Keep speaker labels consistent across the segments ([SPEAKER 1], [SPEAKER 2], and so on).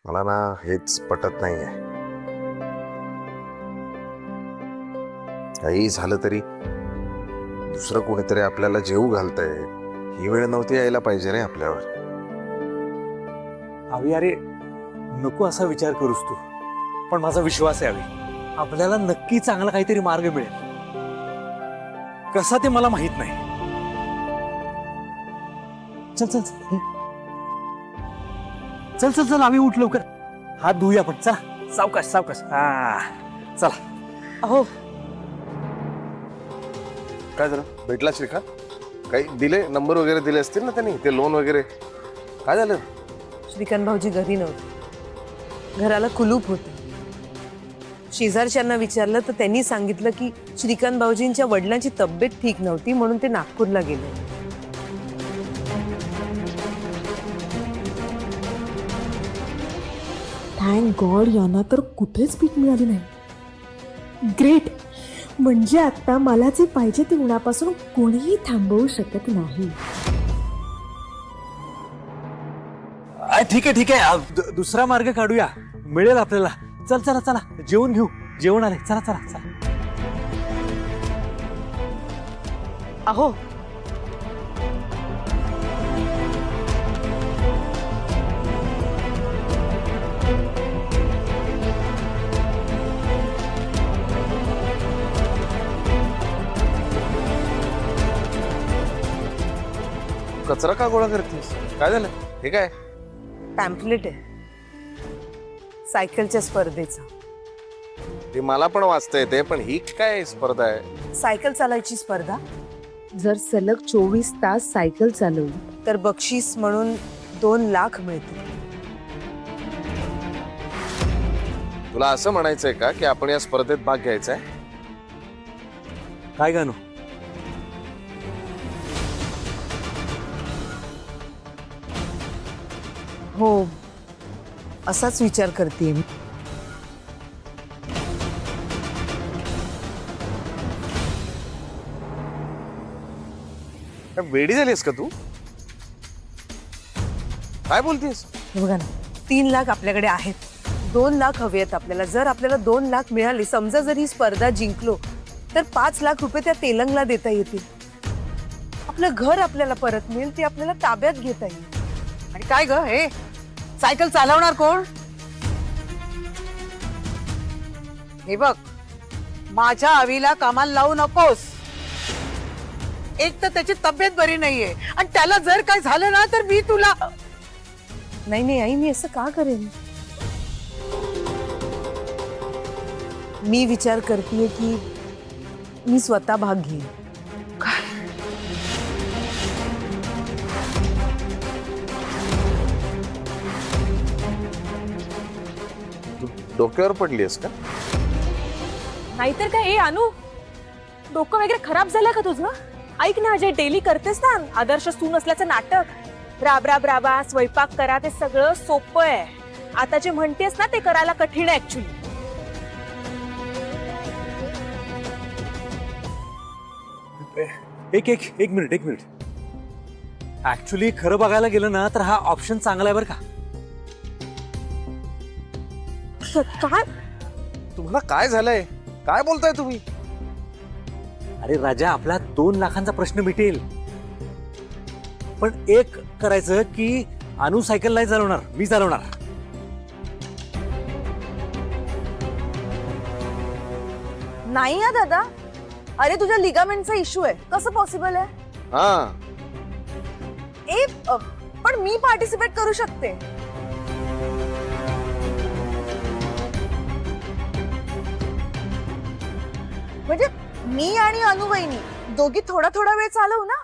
[SPEAKER 1] मला ना हेच पटत नाहीये. काही झालं तरी दुसरं कोणीतरी आपल्याला जेवू घालतंय. ही वेळ नव्हती यायला पाहिजे रे आपल्यावर.
[SPEAKER 2] अवी अरे नको असा विचार करूस तू, पण माझा विश्वास आहे अवी, आपल्याला नक्की चांगला काहीतरी मार्ग मिळेल. कसा ते मला माहित नाही. चल चल चल चल चल चल आम्ही उठ लवकर, हात धुऊया आपण. चला सावकाश सावकाश. हा चला.
[SPEAKER 3] अहो
[SPEAKER 1] काय झालं? भेटला श्रीकांत? काही दिले नंबर वगैरे दिले असतील ना त्यांनी, ते लोन वगैरे. काय झालं?
[SPEAKER 3] श्रीकांत भाऊजी घरी नव्हते, घराला कुलूप होते. शेजारच्यांना विचारलं तर त्यांनी सांगितलं की श्रीकांत भाऊजींच्या वडिलांची तब्येत ठीक नव्हती म्हणून ते नागपूरला गेले.
[SPEAKER 4] थँक गॉड यांना तर कुठेच पीठ मिळाली नाही. ग्रेट. म्हणजे आता मला जे पाहिजे ते उन्हापासून कोणीही थांबवू शकत नाही.
[SPEAKER 2] ठीक आहे ठीक आहे, दुसरा मार्ग काढूया, मिळेल आपल्याला. चल चला चला जेवून घेऊ, जेवण आले. चला चला चला.
[SPEAKER 3] अहो
[SPEAKER 1] कचरा का गोळा करतेस? काय झालं? हे काय?
[SPEAKER 3] पॅम्पलेट आहे सायकलच्या स्पर्धेचा.
[SPEAKER 1] ते मला पण वाचता येते, पण ही काय स्पर्धा आहे?
[SPEAKER 3] सायकल चालायची स्पर्धा.
[SPEAKER 4] जर सलग 24 तास सायकल चालवली
[SPEAKER 3] तर बक्षीस म्हणून 2 लाख मिळतील.
[SPEAKER 1] तुला असं म्हणायचंय का की आपण या स्पर्धेत भाग घ्यायचा आहे?
[SPEAKER 2] काय गाणू?
[SPEAKER 3] हो असाच विचार करते मी.
[SPEAKER 1] काय वेडी झालीस का तू? काय बोलतेस?
[SPEAKER 3] हे बघा ना, 3 लाख आपल्याकडे आहेत, 2 लाख हवे आहेत आपल्याला. जर आपल्याला 2 लाख मिळाले, समजा जर ही स्पर्धा जिंकलो तर 5 लाख रुपये त्या तेलंगला देता येतील. आपलं घर आपल्याला परत मिळेल, ते आपल्याला ताब्यात घेता येईल. आणि काय ग, हे सायकल चालवणार कोण? हे बघ, माझ्या आवीला कामाला लावू नकोस. एक तर त्याची तब्येत बरी नाहीये आणि त्याला जर काय झालं ना तर मी तुला. नाही नाही आई, मी असं का करेन? मी विचार करतेय की मी स्वतः भाग घेईन.
[SPEAKER 1] तू डोक्यावर पडलीस का?
[SPEAKER 5] नाहीतर काय. ए अनु, डोकं वगैरे खराब झालं का तुझं? ऐक ना, जे डेली करतेस ना आदर्श सून असल्याचं नाटक, राब राब राबा, स्वयंपाक करा, ते सगळं सोपं आहे. आता जे म्हणतेस ना ते करायला कठीण आहे ऍक्च्युली.
[SPEAKER 2] एक मिनिट. ऍक्च्युली खरं बघायला गेलं ना तर हा ऑप्शन चांगला आहे बरं का.
[SPEAKER 5] काय?
[SPEAKER 1] तुम्हाला काय झालंय? काय बोलताय तुम्ही?
[SPEAKER 2] अरे राजा, आपला 2 लाखांचा प्रश्न मिटेल. पण एक करायचं की अनु सायकल नाही चालवणार, मी चालवणार.
[SPEAKER 3] नाही हा दादा, अरे तुझ्या लिगामेंटचा इश्यू आहे, कसं पॉसिबल आहे?
[SPEAKER 1] हा,
[SPEAKER 3] पण मी पार्टिसिपेट करू शकते. म्हणजे मी आणि अनुवहिनी दोघी थोडा थोडा वेळ चालवू ना.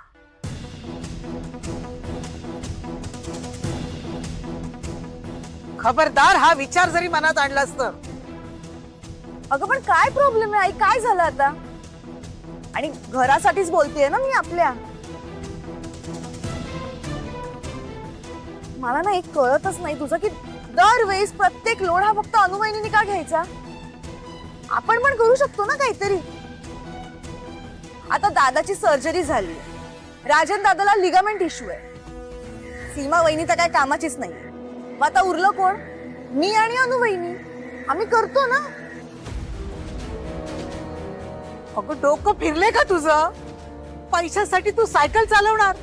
[SPEAKER 3] खबरदार हा विचार जरी मनात आणलास तर. अगं पण काय प्रॉब्लेम आहे आई? काय झालं आता? आणि घरासाठीच बोलतेय ना मी आपल्या. मला ना एक कळतच नाही तुझं की दरवेळेस प्रत्येक लोड हा फक्त अनुवहिनीने का घ्यायचा? आपण पण करू शकतो ना काहीतरी. आता दादाची सर्जरी झाली, राजन दादाला लिगामेंट इश्यू आहे, सीमा वहिनी तर काय कामाचीच नाही. मग आता उरलं कोण? मी आणि अनु वहिनी आम्ही करतो ना. अगं डोकं फिरले का तुझं? पैशासाठी तू सायकल चालवणार?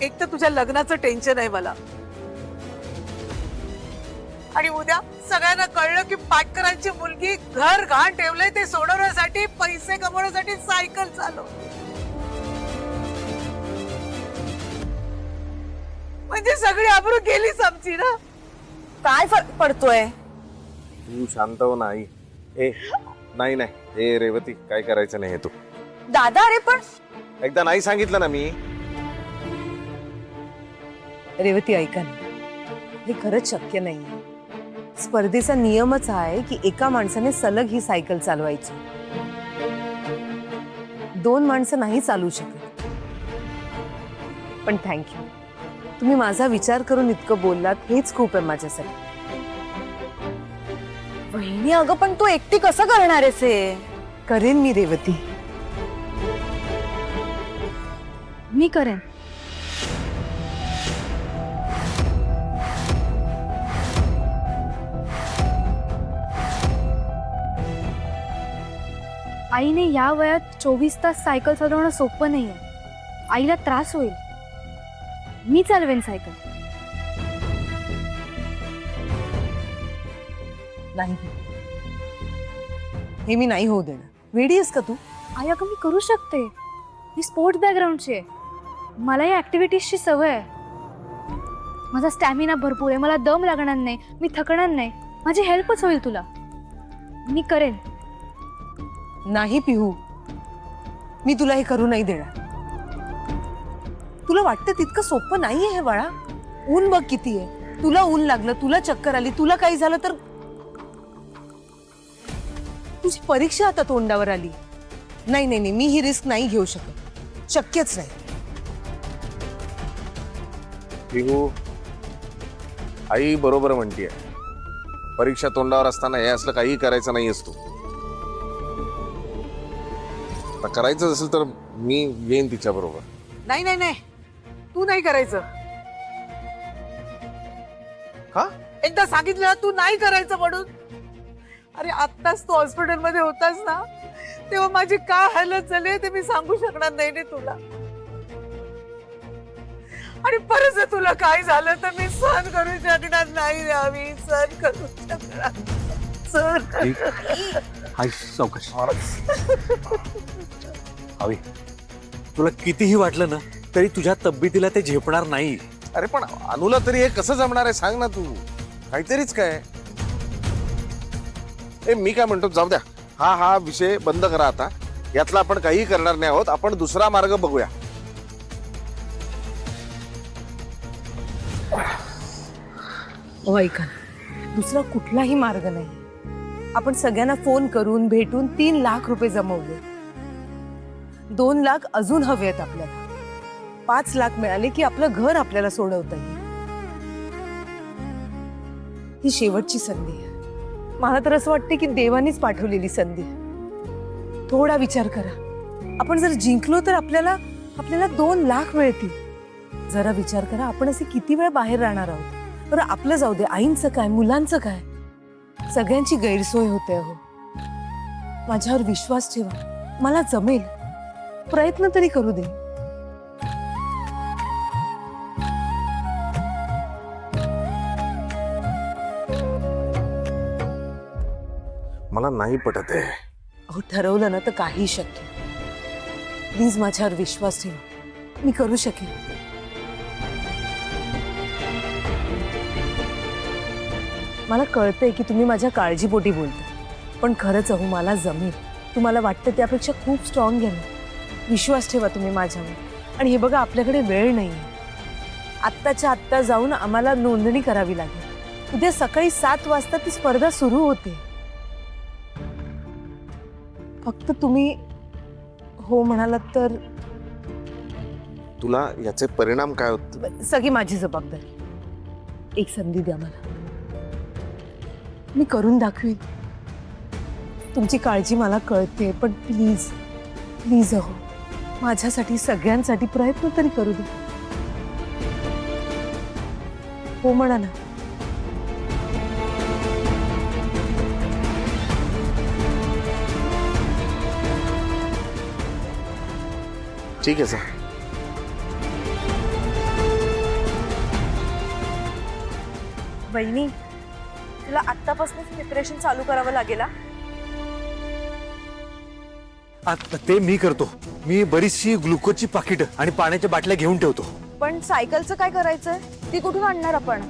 [SPEAKER 3] एक तर तुझ्या लग्नाचं टेन्शन आहे मला, आणि उद्या सगळ्यांना कळलं की पाटकरांची मुलगी घर घाण ठेवलंय ते सोडवण्यासाठी, पैसे कमवण्यासाठी सायकल चालव. म्हणजे सगळी आबरू गेलीच आमची ना. काय फरक पडतोय?
[SPEAKER 1] तू शांत हो नाही. ए नाही नाही, ए रेवती काय करायचं नाही हे तू.
[SPEAKER 3] दादा अरे पण
[SPEAKER 1] एकदा नाही सांगितलं ना मी.
[SPEAKER 3] रेवती ऐका ना, हे खरंच शक्य नाही. स्पर्धेचा नियमच आहे की एका माणसाने सलग ही सायकल चालवायची, 2 माणसं नाही चालू शकत. पण थँक्यू, तुम्ही माझा विचार करून इतकं बोललात, हेच खूप आहे माझ्यासाठी.
[SPEAKER 5] वहिनी अगं पण तू एकटी कसं करणार आहेस हे?
[SPEAKER 3] करेन मी रेवती.
[SPEAKER 5] मी करेन.
[SPEAKER 6] आईने या वयात 24 तास सायकल चालवणं सोपं नाहीये. आईला त्रास होईल. मी चालवेन सायकल.
[SPEAKER 3] नाही, हे मी नाही होऊ देणार. वेडी आहेस का तू?
[SPEAKER 6] आई अगं मी करू शकते. मी स्पोर्ट्स बॅकग्राऊंडची आहे. मला या ऍक्टिव्हिटीजची सवय आहे. माझा स्टॅमिना भरपूर आहे. मला दम लागणार नाही. मी थकणार नाही. माझी हेल्पच होईल तुला. मी करेन.
[SPEAKER 3] नाही पिहू, मी तुला हे करू नाही देणार. तुला वाटतं तितकं सोपं नाहीये हे बाळा. ऊन बघ किती आहे. तुला ऊन लागलं, तुला चक्कर आली, तुला काही झालं तर तुझी परीक्षा आता तोंडावर आली. नाही नाही नाही, मी ही रिस्क नाही घेऊ शकत. शक्यच नाही.
[SPEAKER 1] पिहू, आई बरोबर म्हणतीये. परीक्षा तोंडावर असताना हे असलं काही करायचं नाही असतो. करायचं असेल तर मी येईन तिच्या बरोबर.
[SPEAKER 3] नाही नाही नाही, तू नाही करायचं.
[SPEAKER 1] का?
[SPEAKER 3] एकदा सांगितलं ना तू नाही करायचं म्हणून. अरे आत्ताच तू हॉस्पिटलमध्ये होतास ना, तेव्हा माझी काय हालत झाली ते मी सांगू शकणार नाही रे तुला. आणि परत जर तुला काय झालं तर मी सहन करू शकणार नाही रे. आम्ही सहन करू शकणार.
[SPEAKER 2] हाय सावकाश. हवी, तुला कितीही वाटलं ना तरी तुझ्या तब्येतीला ते झेपणार नाही.
[SPEAKER 1] अरे पण अनुला तरी हे कसं जमणार आहे सांग ना तू. काहीतरीच काय. ए मी काय म्हणतो, जाऊ द्या. हा विषय बंद करा आता. यातला आपण काही करणार नाही आहोत. आपण दुसरा मार्ग बघूया.
[SPEAKER 3] ऐका, दुसरा कुठलाही मार्ग नाही. आपण सगळ्यांना फोन करून भेटून 3 लाख रुपये जमवले. 2 लाख अजून हवे आहेत आपल्याला. 5 लाख मिळाले की आपलं घर आपल्याला सोडवता येईल. ही शेवटची संधी आहे. मला तर असं वाटतं की देवानीच पाठवलेली संधी. थोडा विचार करा. आपण जर जिंकलो तर आपल्याला 2 लाख मिळतील. जरा विचार करा, आपण असे किती वेळ बाहेर राहणार आहोत. बरं आपलं जाऊ दे, आईंचं काय, मुलांचं काय, सगळ्यांची गैरसोय होते. अहो, माझ्यावर विश्वास ठेवा. मला जमेल. प्रयत्न तरी करू दे.
[SPEAKER 1] मला नाही पटत आहे.
[SPEAKER 3] अहो ठरवलं ना तर काही शक्य. प्लीज माझ्यावर विश्वास ठेवा. मी करू शकेन. मला कळतंय की तुम्ही माझ्या काळजीपोटी बोलता, पण खरंच अहो मला जमेल. तुम्हाला वाटतं त्यापेक्षा खूप स्ट्रॉंग आहे. विश्वास ठेवा तुम्ही माझ्यावर. आणि हे बघा, आपल्याकडे वेळ नाही. आत्ताच्या आत्ता जाऊन आम्हाला नोंदणी करावी लागेल. उद्या सकाळी 7 वाजता ती स्पर्धा सुरू होते. फक्त तुम्ही हो म्हणालात तर.
[SPEAKER 1] तुला याचे परिणाम काय होत?
[SPEAKER 3] सगळी माझी जबाबदारी. एक संधी द्या मला. मी करून दाखवीन. तुमची काळजी मला कळते, पण प्लीज प्लीज अहो, माझ्यासाठी सगळ्यांसाठी प्रयत्न तरी करू दे. हो म्हणा ना.
[SPEAKER 1] ठीक आहे सर.
[SPEAKER 5] वहिनी तुला आत्तापासूनच प्रिपरेशन चालू करावं लागेल हा?
[SPEAKER 2] ते मी करतो. मी बरीचशी ग्लुकोजची पाकिट आणि पाण्याच्या बाटल्या घेऊन ठेवतो.
[SPEAKER 5] पण सायकलचं काय करायचंय? ती कुठून आणणार आपण?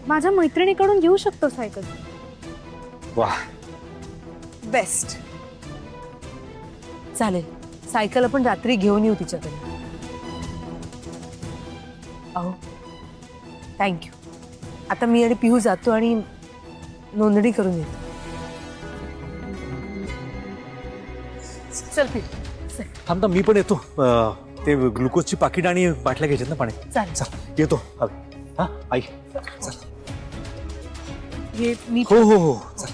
[SPEAKER 6] माझ्या मैत्रिणीकडून घेऊ शकतो सायकल.
[SPEAKER 2] वा,
[SPEAKER 3] बेस्ट. चालेल, सायकल आपण रात्री घेऊन येऊ तिच्याकडे. अहो थँक्यू. आता मी आणि पिहू जातो आणि नोंदणी करून येतो. चल पिहू.
[SPEAKER 2] थांबता मी पण येतो. ते ग्लुकोजची पाकिट आणि बाटल्या घ्यायच्यात ना पाणी.
[SPEAKER 3] चालेल.
[SPEAKER 2] चल येतो. हा आई चल.
[SPEAKER 3] हे मी
[SPEAKER 2] हो हो हो चल.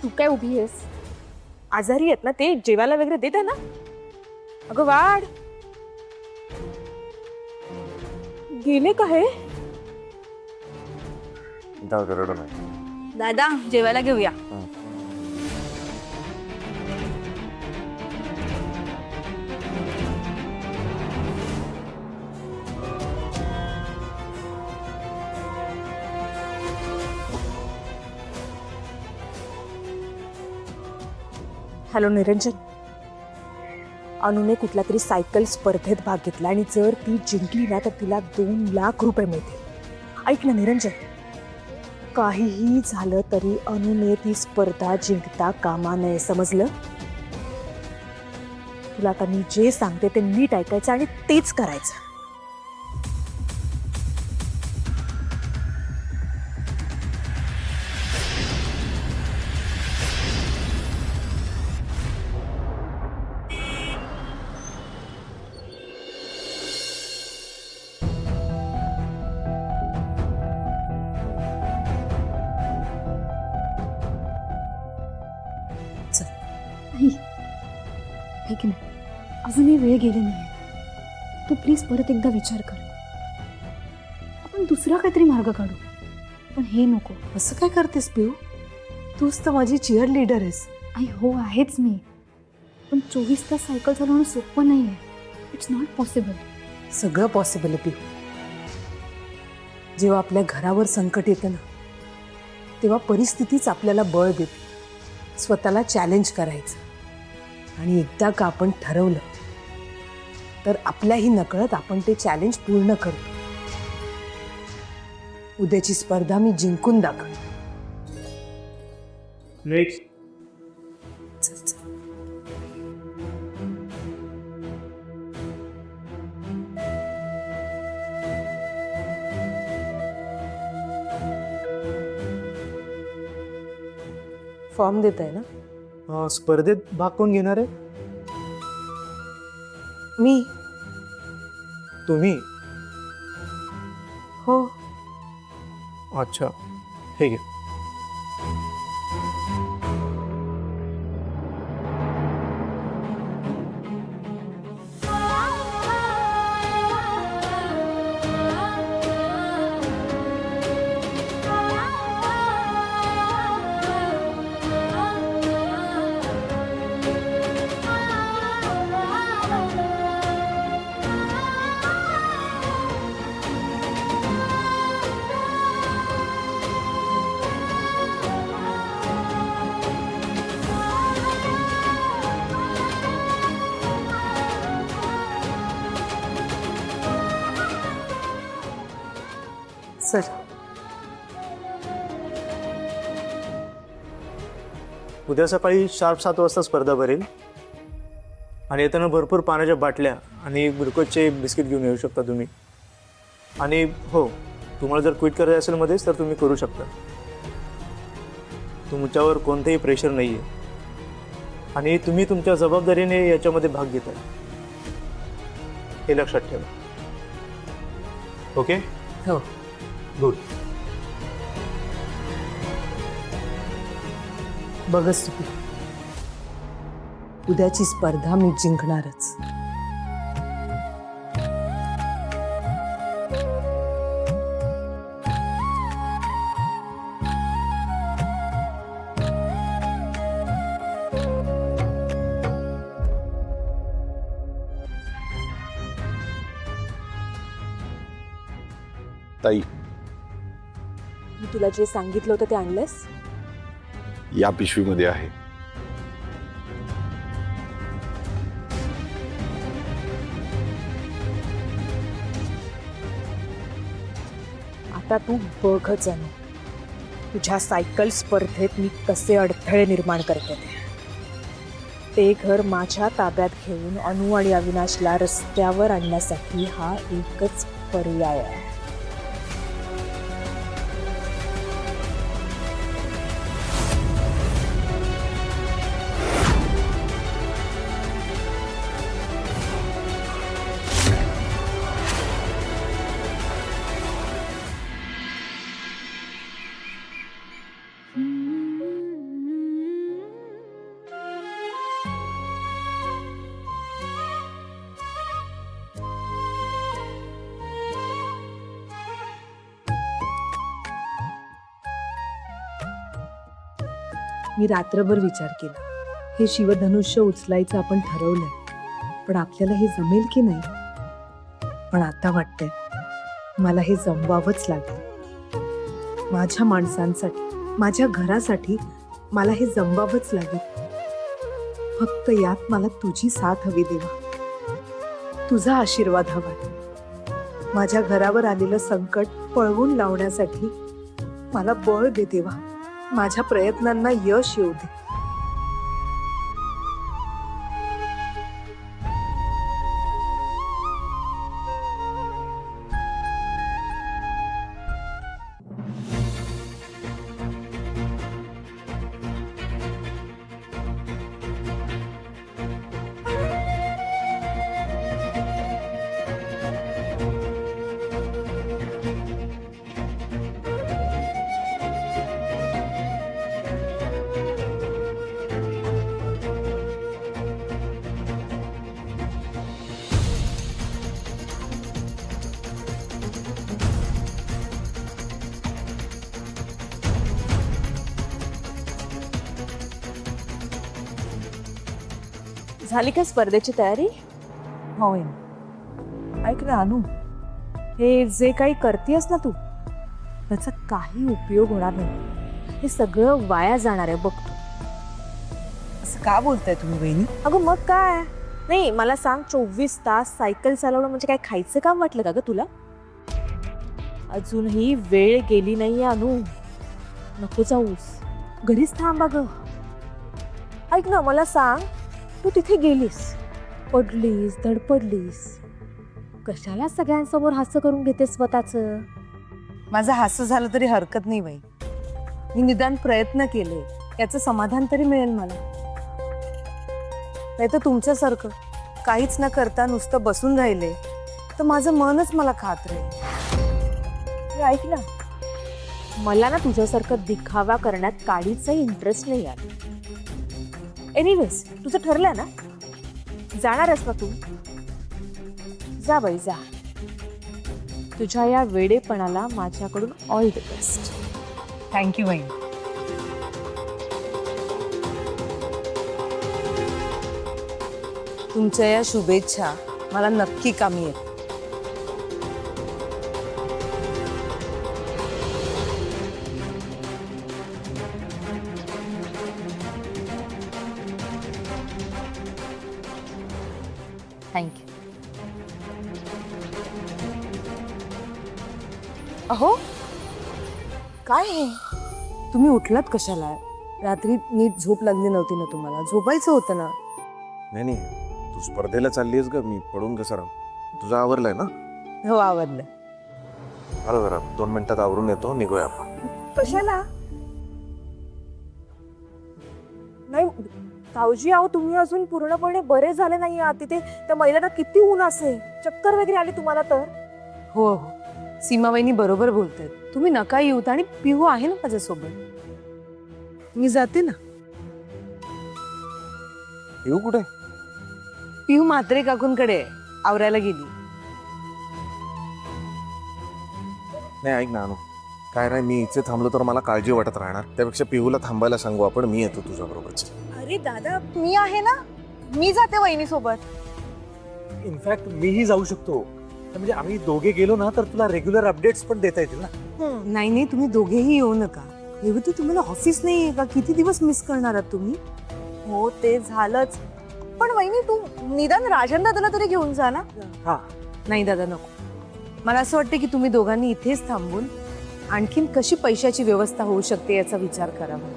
[SPEAKER 5] तू काय उभी आहेस? आजारी आहेत ना ते, जेवायला वगैरे देत आहे ना. अगं वाढ. गेले का हे?
[SPEAKER 1] रडू नाही.
[SPEAKER 6] दादा जेवायला घेऊया.
[SPEAKER 5] हॅलो निरंजन, अनुने कुठल्या तरी सायकल स्पर्धेत भाग घेतला आणि जर ती जिंकली ना तर तिला 2 लाख रुपये मिळतील. ऐक ना निरंजन, काहीही झालं तरी अनुने ती स्पर्धा जिंकता कामा नये, समजलं? तुला आता मी जे सांगते ते नीट ऐकायचं आणि तेच करायचं.
[SPEAKER 6] ठीक आहे, अजूनही वेळ गेली नाही. तू प्लीज परत एकदा विचार कर. आपण दुसरा काहीतरी मार्ग काढू, पण हे नको.
[SPEAKER 3] असं काय करतेस पिहू? तूच तर माझी चिअर लीडर आहेस.
[SPEAKER 6] आई हो आहेच मी, पण 24 तास सायकल चालवणं सोपं नाही आहे. It's not possible.
[SPEAKER 3] सगळं पॉसिबल आहे पिहू. जेव्हा आपल्या घरावर संकट येतं ना, तेव्हा परिस्थितीच आपल्याला बळ देते. स्वतःला चॅलेंज करायचं आणि एकदा का आपण ठरवलं तर आपल्याही नकळत आपण ते चॅलेंज पूर्ण करतो. उद्याची स्पर्धा मी जिंकून दाखवते.
[SPEAKER 2] नेक्स्ट.
[SPEAKER 3] चल चल. फॉर्म देत आहे ना?
[SPEAKER 2] स्पर्धेत भाग कोण घेणार आहे?
[SPEAKER 3] मी.
[SPEAKER 2] तुम्ही?
[SPEAKER 3] हो.
[SPEAKER 2] अच्छा ठीक आहे.
[SPEAKER 3] सर,
[SPEAKER 7] उद्या सकाळी शार्प 7 वाजता स्पर्धा भरेल आणि येताना भरपूर पाण्याच्या बाटल्या आणि ग्लुकोजचे बिस्किट घेऊन येऊ शकता तुम्ही. आणि हो, तुम्हाला जर क्विट करायचं असेल मध्येच तर तुम्ही करू शकता. तुमच्यावर कोणतेही प्रेशर नाही आहे आणि तुम्ही तुमच्या जबाबदारीने याच्यामध्ये भाग घेताय, हे लक्षात ठेवा. ओके?
[SPEAKER 3] हो.
[SPEAKER 7] गुड.
[SPEAKER 3] बघच तू, उद्याची स्पर्धा मी जिंकणारच.
[SPEAKER 1] ताई,
[SPEAKER 5] मी तुला जे सांगितलं होतं ते आणलंस?
[SPEAKER 1] या पिशवीमध्ये आहे.
[SPEAKER 5] आता तू बघच अनु, तुझ्या सायकल स्पर्धेत मी कसे अडथळे निर्माण करते ते घर माझ्या ताब्यात घेऊन अनु आणि अविनाशला रस्त्यावर आणण्यासाठी हा एकच पर्याय आहे.
[SPEAKER 3] मी रात्रभर विचार केला. हे शिवधनुष्य उचलायचं आपण ठरवलंय, पण आपल्याला हे जमेल की नाही. पण आता वाटतंय मला हे जमवावंच लागेल. माझ्या माणसांसाठी, माझ्या घरासाठी मला हे जमवावंच लागेल. फक्त यात मला तुझी साथ हवी देवा, तुझा आशीर्वाद हवा. माझ्या घरावर आलेलं संकट पळवून लावण्यासाठी मला बळ दे देवा. माझ्या प्रयत्नांना यश येऊ दे.
[SPEAKER 5] झाली का स्पर्धेची तयारी?
[SPEAKER 3] होय.
[SPEAKER 5] ऐक ना अनु, हे जे काही करतेस ना तू, त्याचा काही उपयोग होणार नाही. हे सगळं वाया जाणार आहे बघ तू.
[SPEAKER 3] असं का बोलताय तुम्ही बहिणी?
[SPEAKER 5] अगं मग काय नाही, मला सांग, 24 तास सायकल चालवणं म्हणजे काय खायचं काम वाटलं का ग तुला? अजूनही वेळ गेली नाहीये अनु, नको जाऊस, घरीच थांब. अगं ऐक ना, मला सांग, तू तिथे गेलीस, पडलीस, धडपडलीस, कशाला सगळ्यांसमोर हास्य करून घेतेस स्वतःचं?
[SPEAKER 3] माझं हास्य झालं तरी हरकत नाही बाई. मी निदान प्रयत्न केले, याचं समाधान तरी मिळेल मला. नाही तर तुमच्यासारखं काहीच न करता नुसतं बसून राहिले तर माझं मनच मला खात राहील.
[SPEAKER 5] ऐक ना, मला ना तुझ्यासारखं दिखावा करण्यात काडीचाही इंटरेस्ट नाही आहे. एनिवेज, तुझं ठरलंय ना, जाणार आहेस ना तू? जा बाई जा. तुझ्या या वेडेपणाला माझ्याकडून ऑल द बेस्ट.
[SPEAKER 3] थँक्यू बाई. तुमच्या या शुभेच्छा मला नक्की कामी येत.
[SPEAKER 5] थँक्यू. अहो काय हे?
[SPEAKER 3] तुम्ही उठलात कशाला? रात्री नीट झोप लागली नव्हती ना तुम्हाला? झोपायचं होतं ना.
[SPEAKER 1] नाही नाही, तू स्पर्धेला चाललीस ग, मी पडून कसं राहू? तुझं आवरलंय ना?
[SPEAKER 3] हो, आवडलं.
[SPEAKER 1] बरोबर, 2 मिनिटात आवरून येतो, निघूया आपण.
[SPEAKER 5] कशाला? नाही ताऊजी, आहो तुम्ही अजून पूर्णपणे बरे झाले नाही आहात. तिथे त्या महिलांना किती ऊन असेल, चक्कर वगैरे आली तुम्हाला तर?
[SPEAKER 3] हो हो, सीमाबाईंनी बरोबर बोलतायत. तुम्ही नका येऊत, आणि पिहू आहे ना माझ्यासोबत. मी जाते ना.
[SPEAKER 1] येऊ कुठे?
[SPEAKER 3] पिहू म्हात्रे काकूंकडे आवरायला गेली.
[SPEAKER 1] नाही ऐक ना अनु, काय नाही, मी इथे थांबलो तर मला काळजी वाटत राहणार. त्यापेक्षा पिहूला थांबायला सांगू आपण, मी येतो तुझ्या बरोबरच.
[SPEAKER 5] अरे दादा, मी आहे ना, मी जाते वहिनी सोबत.
[SPEAKER 2] इनफॅक्ट मीही जाऊ शकतो. म्हणजे आम्ही दोघे गेलो ना तर तुला रेग्युलर अपडेट्स पण देता येतील ना.
[SPEAKER 3] नाही नाही, तुम्ही दोघेही येऊ नका. रेवती, तुम्हाला ऑफिस नाहीये का? किती दिवस मिस करणार आहात तुम्ही?
[SPEAKER 5] हो ते झालंच, पण वहिनी तू निदान राजन दादाला तरी घेऊन जा ना.
[SPEAKER 2] हा,
[SPEAKER 3] नाही दादा, नको. मला असं वाटतं की तुम्ही दोघांनी इथेच थांबून आणखीन कशी पैशाची व्यवस्था होऊ शकते याचा विचार करावा.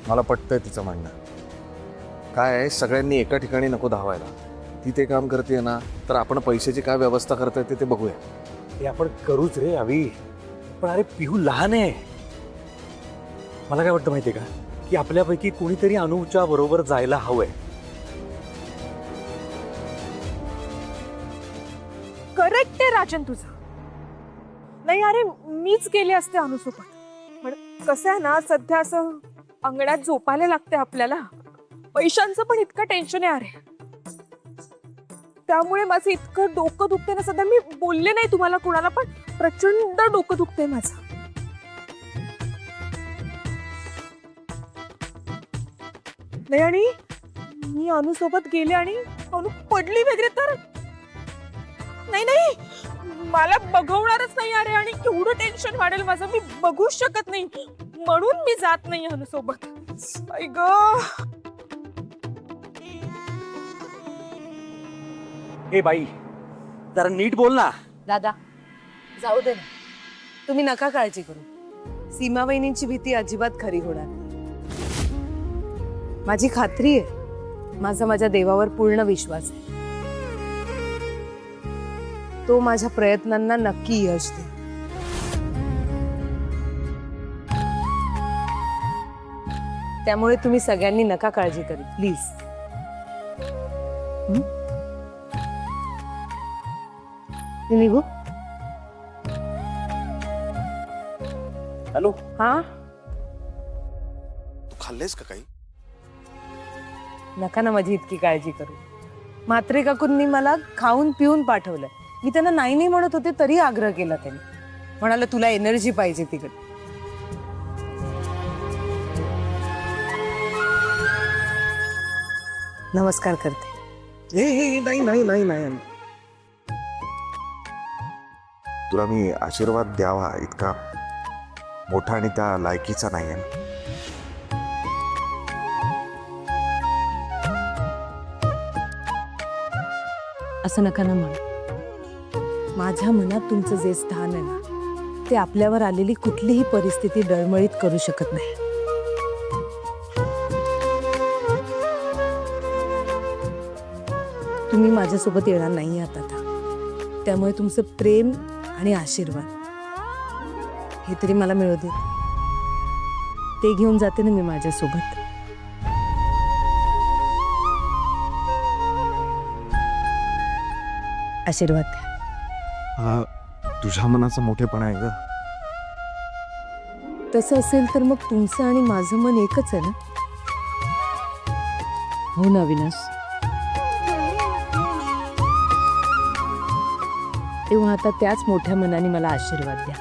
[SPEAKER 1] मला पटतंय तिचं म्हणणं. काय आहे, सगळ्यांनी एका ठिकाणी नको धावायला. ती ते काम करते ना, तर आपण पैशाची काय व्यवस्था करता येते ते बघूया.
[SPEAKER 2] ते आपण करूच रे अवी. पण अरे पिहू लहान आहे. मला काय वाटतं माहितीये का, की आपल्यापैकी कोणीतरी अनुच्या बरोबर जायला हवंय.
[SPEAKER 5] करेक्ट आहे राजन तुझं. नाही अरे मीच गेले असते अनुसोबत, पण कसं आहे ना, सध्या असं अंगणात झोपायला लागते आपल्याला. पैशांचं पण इतकं टेन्शन आहे अरे, त्यामुळे माझं इतकं डोकं दुखते ना सध्या. मी बोलले नाही तुम्हाला कुणाला, पण प्रचंड डोकं दुखते माझं. नाही आणि मी अनुसोबत गेले आणि अनु पडली वगैरे तर नाही नाही, मला बघवणारच नाही अरे, आणि केवढं टेन्शन वाढेल माझं. मी बघूच शकत नाही, म्हणून मी जात नाही अनुसोबत. आई ग,
[SPEAKER 2] हे बाई, जरा नीट बोल ना.
[SPEAKER 3] दादा, जाऊ दे ना. तुम्ही नका काळजी करू. सीमा वहिनींची भीती अजिबात खरी होणार नाही. माझी खात्री आहे, माझा देवावर पूर्ण विश्वास आहे. तो माझ्या प्रयत्नांना नक्की यश दे. त्यामुळे तुम्ही सगळ्यांनी नका काळजी करू, प्लीज. निघू?
[SPEAKER 1] हॅलो,
[SPEAKER 3] हा,
[SPEAKER 1] तू खाल्लेस का काही?
[SPEAKER 3] नका ना माझी इतकी काळजी करू. म्हात्रे काकूंनी मला खाऊन पिऊन पाठवलं. मी त्यांना नाही नाही म्हणत होते तरी आग्रह केला त्यांनी. म्हणाला तुला एनर्जी पाहिजे तिकडे. नमस्कार करते.
[SPEAKER 1] नाही नाही नाही नाही, तुला मी आशीर्वाद द्यावा इतका मोठा आणि त्या लायकीचा नाही आहे.
[SPEAKER 3] असं नका ना म्हणू. माझ्या मनात तुमचं जे स्थान आहे ना, ते आपल्यावर आलेली कुठलीही परिस्थिती डळमळीत करू शकत नाही. तुम्ही माझ्यासोबत येणार नाही आहात आता, त्यामुळे तुमचं प्रेम आणि आशीर्वाद हे तरी मला मिळू दे. ते घेऊन जाते ना मी माझ्यासोबत. आशीर्वाद द्या.
[SPEAKER 1] हा तुझ्या मनाचा मोठेपणा आहे ग.
[SPEAKER 3] तसं असेल तर मग तुमचं आणि माझं मन एकच आहे ना? हो ना अविनाश? तेव्हा आता त्याच मोठ्या मनाने मला आशीर्वाद द्या.